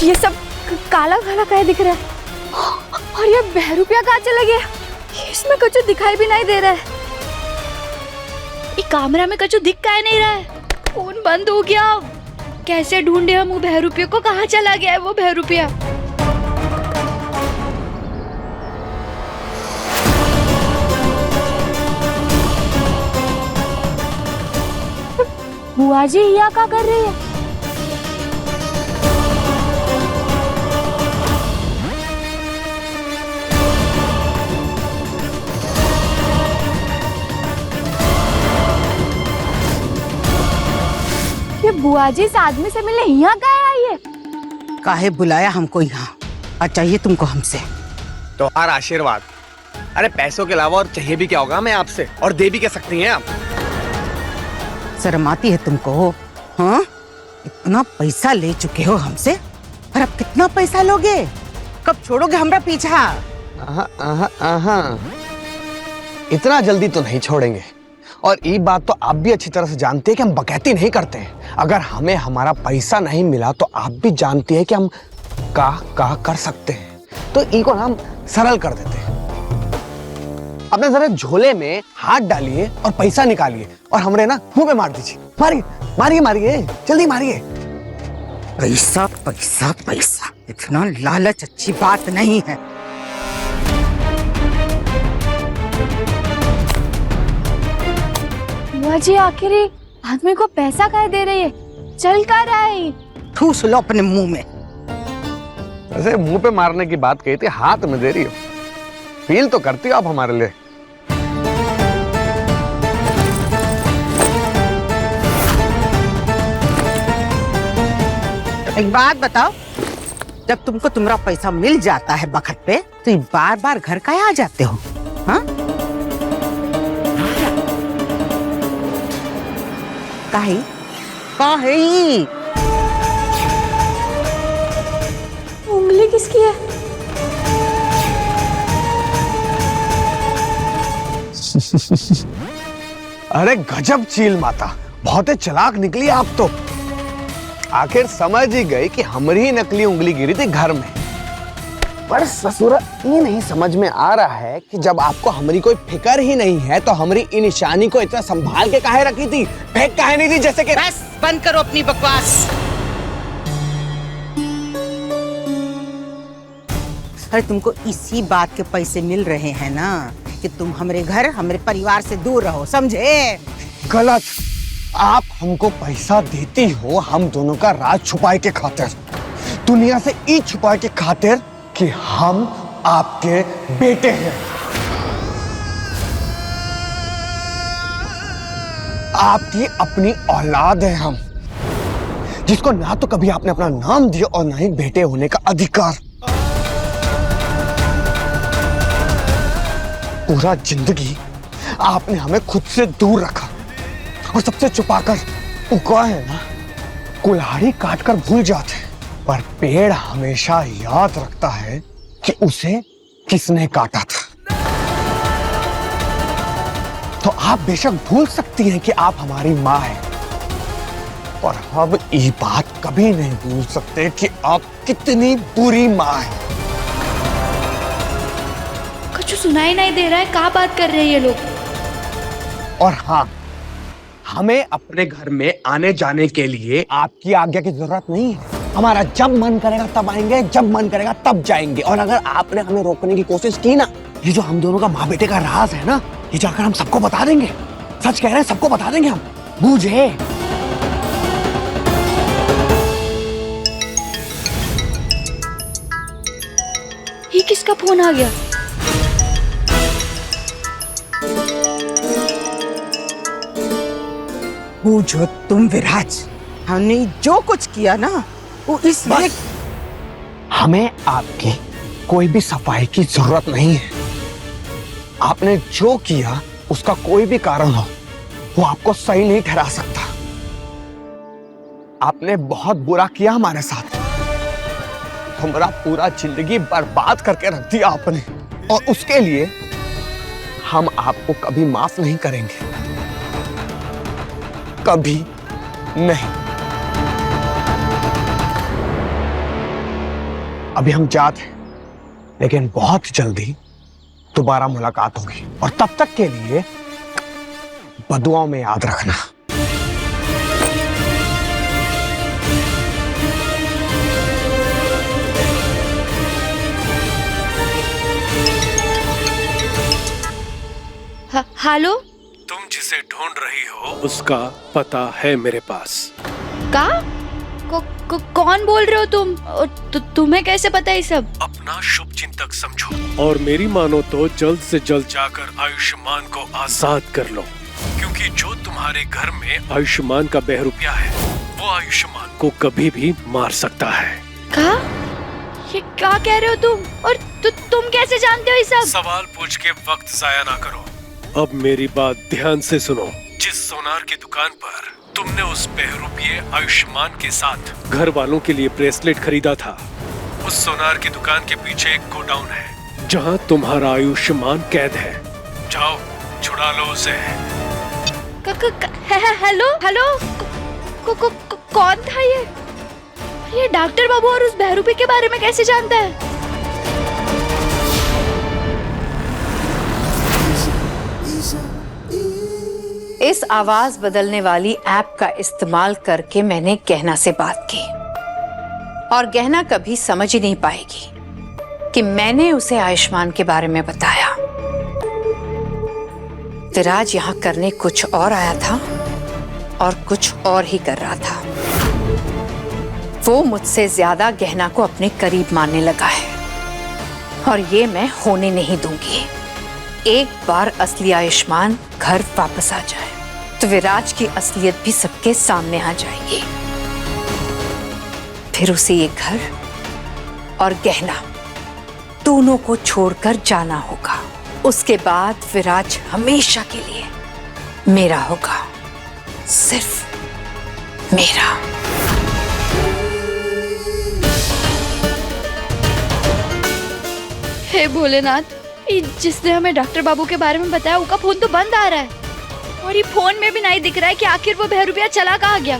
ये सब काला काला क्या दिख रहा है? और ये 20 रुपया कहाँ चला गया? इसमें कछु दिखाई भी नहीं दे रहा है। ये कैमरा में कछु दिख का नहीं रहा है। फोन बंद हो गया। कैसे ढूंढे हम वो 20 रुपये को? कहाँ चला गया है वो 20 रुपया? बुआ जी यहाँ क्या कर रही है? ये बुआ जी इस आदमी से मिलने यहाँ क्या आई है? काहे बुलाया हमको यहाँ? और चाहिए तुमको हमसे? तुम्हारा आशीर्वाद। अरे पैसों के अलावा और चाहिए भी क्या होगा हमें आपसे, और दे भी क्या सकती हैं आप? शर्म आती है तुमको? हाँ, इतना पैसा ले चुके हो हमसे, और अब कितना पैसा लोगे? कब छोड़ोगे हमारा पीछा? इतना जल्दी तो नहीं छोड़ेंगे। और ये बात तो आप भी अच्छी तरह से जानते हैं कि हम बकैती नहीं करते हैं। अगर हमें हमारा पैसा नहीं मिला तो आप भी जानते हैं कि हम का कर सकते हैं। तो इनको हम सरल कर देते हैं। अपने जरा झोले में हाथ डालिए और पैसा निकालिए और हमरे ना मुंह पे मार दीजिए। मारिए मारिए मारिए, जल्दी मारिए। पैसा पैसा पैसा, इतना लालच अच्छी बात नहीं है। बुआ जी आखिर आदमी को पैसा काहे दे रही है? चल का रहा है? ठूस लो अपने मुंह में। वैसे मुंह पे मारने की बात कही थी, हाथ में दे रही हो। फील तो करती हो आप हमारे लिए। एक बात बताओ, जब तुमको तुम्हारा पैसा मिल जाता है बखत पे, तो ये बार बार घर का आ जाते हो? हाँ, काहे काहे? उंगली किसकी है? अरे गजब चील माता, बहुत ही चालाक निकली आप तो। आखिर समझ ही गई कि हमारी ही नकली उंगली गिरी थी घर में। पर ससुरा ये नहीं समझ में आ रहा है कि जब आपको हमारी कोई फिक्र ही नहीं है तो हमारी इन निशानी को इतना संभाल के काहे रखी थी? फेंक काहे नहीं थी? जैसे कि बस बंद करो अपनी बकवास। अरे तुमको इसी बात के पैसे मिल रहे हैं ना कि तुम हमारे घर, हमारे परिवार से दूर रहो, समझे? गलत। आप हमको पैसा देती हो हम दोनों का राज छुपाए के खातिर, दुनिया से ई छुपाए के खातिर कि हम आपके बेटे हैं। आपकी अपनी औलाद है हम, जिसको ना तो कभी आपने अपना नाम दिया और ना ही बेटे होने का अधिकार। पूरा जिंदगी आपने हमें खुद से दूर रखा और सबसे छुपाकर। उका है ना, कुल्हाड़ी काटकर भूल जाते हैं, पर पेड़ हमेशा याद रखता है कि उसे किसने काटा था। तो आप बेशक भूल सकती हैं कि आप हमारी माँ हैं, और हम ये बात कभी नहीं भूल सकते कि आप कितनी बुरी माँ हैं। कुछ सुनाई नहीं दे रहा है, क्या बात कर रहे हैं ये लोग? और हाँ, हमें अपने घर में आने जाने के लिए आपकी आज्ञा की जरूरत नहीं है। हमारा जब मन करेगा तब आएंगे, जब मन करेगा तब जाएंगे। और अगर आपने हमें रोकने की कोशिश की ना, ये जो हम दोनों का माँ बेटे का राज है ना, ये जाकर हम सबको बता देंगे। सच कह रहे हैं, सबको बता देंगे हम। बूझे? ये किसका फोन आ गया? बूझो तुम विराज, हमने जो कुछ किया ना वो इसलिए। हमें आपकी कोई भी सफाई की जरूरत नहीं है। आपने जो किया उसका कोई भी कारण हो, वो आपको सही नहीं ठहरा सकता। आपने बहुत बुरा किया हमारे साथ। हमारा पूरा जिंदगी बर्बाद करके रख दिया आपने, और उसके लिए हम आपको कभी माफ नहीं करेंगे, कभी नहीं। अभी हम जाते हैं, लेकिन बहुत जल्दी दोबारा मुलाकात होगी, और तब तक के लिए बदुआओं में याद रखना। हेलो। तुम जिसे ढूंढ रही हो उसका पता है मेरे पास। कौन बोल रहे हो तुम? तुम्हें कैसे पता है सब? अपना शुभ चिंतक समझो और मेरी मानो तो जल्द से जल्द जाकर आयुष्मान को आजाद कर लो, क्योंकि जो तुम्हारे घर में आयुष्मान का बहरूपिया है वो आयुष्मान को कभी भी मार सकता है। ये क्या कह रहे हो तुम? और तुम कैसे जानते हो ये सब? सवाल पूछ के वक्त जाया ना करो, अब मेरी बात ध्यान से सुनो। जिस सोनार की दुकान पर तुमने उस बहरूपिये आयुष्मान के साथ घर वालों के लिए ब्रेसलेट खरीदा था, उस सोनार की दुकान के पीछे एक गोडाउन है जहां तुम्हारा आयुष्मान कैद है। जाओ छुड़ा लो उसे। हेलो हेलो, कौन था ये डॉक्टर बाबू और उस बहरूपी के बारे में कैसे जानता है? इस आवाज बदलने वाली ऐप का इस्तेमाल करके मैंने गहना से बात की, और गहना कभी समझ ही नहीं पाएगी कि मैंने उसे आयुष्मान के बारे में बताया। विराज यहाँ करने कुछ और आया था और कुछ और ही कर रहा था। वो मुझसे ज्यादा गहना को अपने करीब मानने लगा है, और ये मैं होने नहीं दूंगी। एक बार असली आयुष्मान घर वापस आ जाए तो विराज की असलियत भी सबके सामने आ जाएगी। फिर उसे ये घर और गहना दोनों को छोड़कर जाना होगा। उसके बाद विराज हमेशा के लिए मेरा होगा, सिर्फ मेरा। हे भोलेनाथ, जिसने हमें डॉक्टर बाबू के बारे में बताया उसका फोन तो बंद आ रहा है, और ये फोन में भी नहीं दिख रहा है कि आखिर वो बहरूपिया चला कहाँ गया।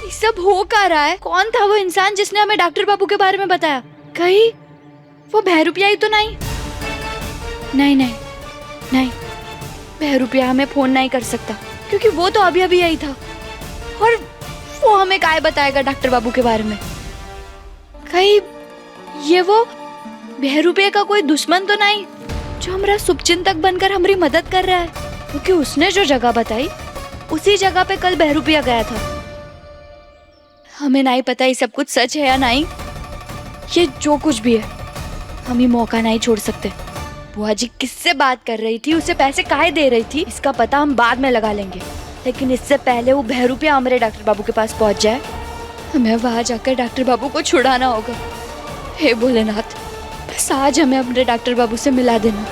ये सब हो क्या रहा है? कौन था वो इंसान जिसने हमें डॉक्टर बाबू के बारे में बताया? कहीं वो बहरूपिया ही तो नहीं? नहीं, बहरूपिया हमें फोन नहीं कर सकता, क्योंकि वो तो अभी अभी आई था, और वो हमें काय बताएगा डॉक्टर बाबू के बारे में? कहीं ये वो बहरूपिया का कोई दुश्मन तो नहीं जो हमारा शुभचिंतक बनकर हमारी मदद कर रहा है? क्योंकि उसने जो जगह बताई उसी जगह पे कल बहरूपिया गया था। हमें नहीं पता ये सब कुछ सच है या नहीं। ये जो कुछ भी है, हम ये मौका नहीं छोड़ सकते। बुआ जी किससे बात कर रही थी, उसे पैसे काहे दे रही थी, इसका पता हम बाद में लगा लेंगे, लेकिन इससे पहले वो बहरूपिया हमारे डॉक्टर बाबू के पास पहुंच जाए, हमें वहां जाकर डॉक्टर बाबू को छुड़ाना होगा। हे भोलेनाथ, बस आज हमें अपने डॉक्टर बाबू से मिला देना।